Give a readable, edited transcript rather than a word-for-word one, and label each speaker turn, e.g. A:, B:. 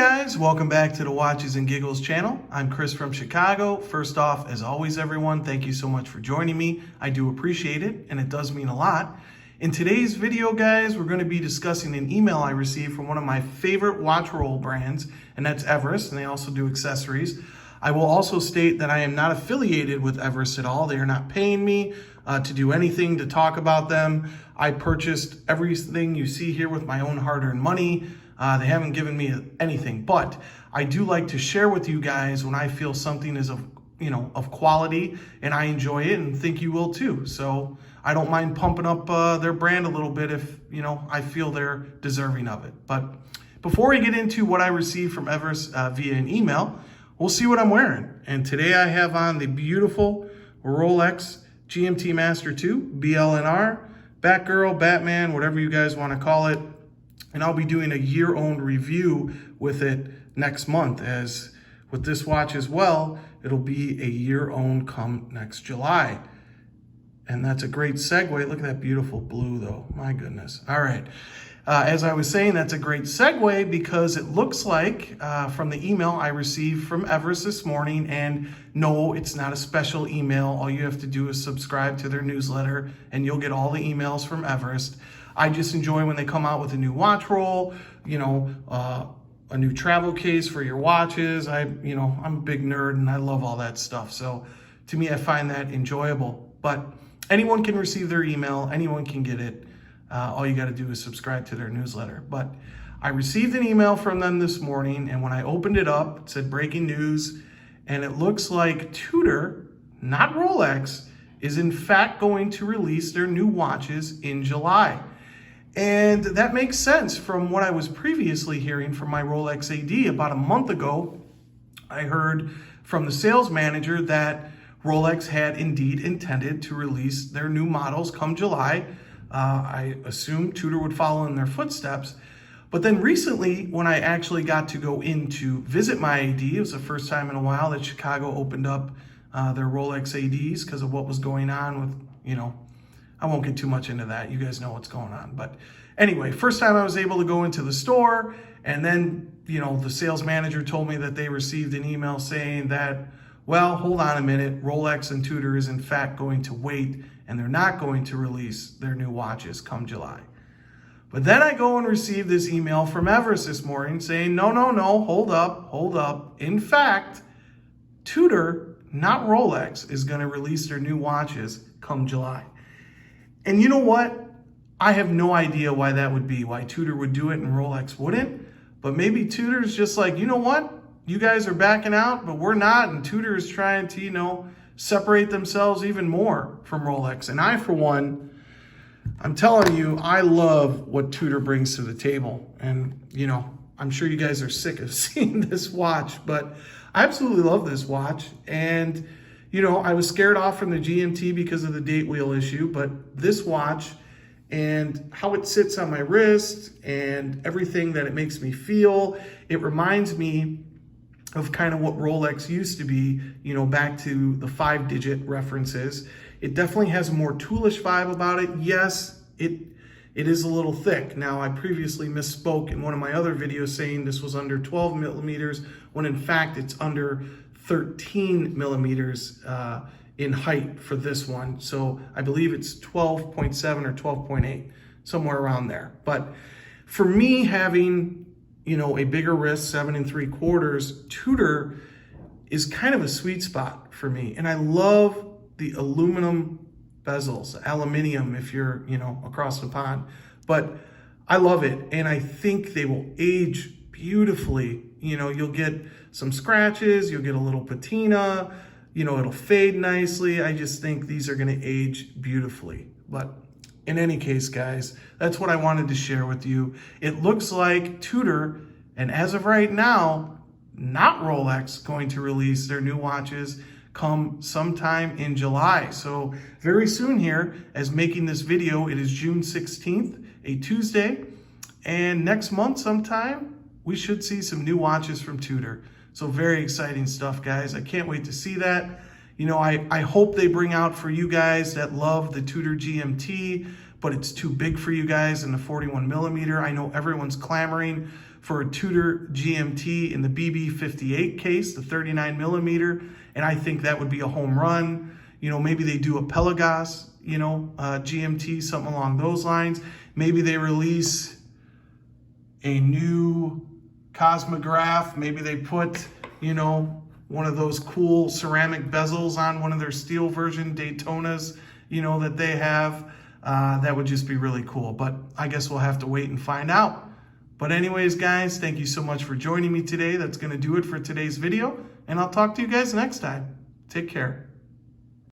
A: guys, welcome back to the Watches and Giggles channel. I'm Chris from Chicago. First off, as always, everyone, thank you so much for joining me. I do appreciate it, and it does mean a lot. In today's video, guys, we're going to be discussing an email I received from one of my favorite watch roll brands, and that's Everest, and they also do accessories. I will also state that I am not affiliated with Everest at all. They are not paying me to do anything to talk about them. I purchased everything you see here with my own hard-earned money. They haven't given me anything, but I do like to share with you guys when I feel something is of quality and I enjoy it and think you will too. So I don't mind pumping up their brand a little bit if, I feel they're deserving of it. But before we get into what I received from Everest via an email, we'll see what I'm wearing. And today I have on the beautiful Rolex GMT Master 2 BLNR, Batgirl, Batman, whatever you guys want to call it. And I'll be doing a year-owned review with it next month, as with this watch as well, it'll be a year-owned come next July. And that's a great segue. Look at that beautiful blue though, my goodness. All right, as I was saying, that's a great segue because it looks like from the email I received from Everest this morning, and no, it's not a special email. All you have to do is subscribe to their newsletter and you'll get all the emails from Everest. I just enjoy when they come out with a new watch roll, a new travel case for your watches. I'm a big nerd and I love all that stuff. So to me, I find that enjoyable. But anyone can receive their email. Anyone can get it. All you got to do is subscribe to their newsletter. But I received an email from them this morning, and when I opened it up, it said breaking news, and it looks like Tudor, not Rolex, is in fact going to release their new watches in July. And that makes sense from what I was previously hearing from my Rolex AD. About a month ago, I heard from the sales manager that Rolex had indeed intended to release their new models come July. I assumed Tudor would follow in their footsteps. But then recently, when I actually got to go in to visit my AD, it was the first time in a while that Chicago opened up their Rolex ADs because of what was going on with, I won't get too much into that. You guys know what's going on. But anyway, first time I was able to go into the store, and then, the sales manager told me that they received an email saying that, well, hold on a minute, Rolex and Tudor is in fact going to wait, and they're not going to release their new watches come July. But then I go and receive this email from Everest this morning saying, no, hold up. In fact, Tudor, not Rolex, is going to release their new watches come July. And you know what? I have no idea why that would be, why Tudor would do it and Rolex wouldn't. But maybe Tudor's just like, you know what? You guys are backing out, but we're not. And Tudor is trying to, separate themselves even more from Rolex. And I, for one, I'm telling you, I love what Tudor brings to the table. And, I'm sure you guys are sick of seeing this watch, but I absolutely love this watch. And I was scared off from the GMT because of the date wheel issue, but this watch and how it sits on my wrist and everything that it makes me feel, it reminds me of kind of what Rolex used to be, back to the 5-digit references. It definitely has a more toolish vibe about it. Yes, it is a little thick. Now, I previously misspoke in one of my other videos saying this was under 12 millimeters, when in fact it's under 13 millimeters in height for this one. So I believe it's 12.7 or 12.8, somewhere around there. But for me, having, a bigger wrist, 7 3/4, Tudor is kind of a sweet spot for me. And I love the aluminum bezels, aluminium if you're, across the pond. But I love it. And I think they will age beautifully. You'll get some scratches, you'll get a little patina, it'll fade nicely. I just think these are going to age beautifully. But in any case, guys, that's what I wanted to share with you. It looks like Tudor, and as of right now, not Rolex, going to release their new watches come sometime in July. So very soon here, as making this video, it is June 16th, a Tuesday. And next month sometime, we should see some new watches from Tudor. So very exciting stuff, guys. I can't wait to see that. I hope they bring out for you guys that love the Tudor GMT, but it's too big for you guys in the 41 millimeter. I know everyone's clamoring for a Tudor GMT in the BB58 case, the 39 millimeter, and I think that would be a home run. You know, maybe they do a Pelagos, you know, GMT, something along those lines. Maybe they release a new Cosmograph. Maybe they put, you know, one of those cool ceramic bezels on one of their steel version Daytonas, you know, that they have. That would just be really cool. But I guess we'll have to wait and find out. But anyways, guys, thank you so much for joining me today. That's going to do it for today's video. And I'll talk to you guys next time. Take care.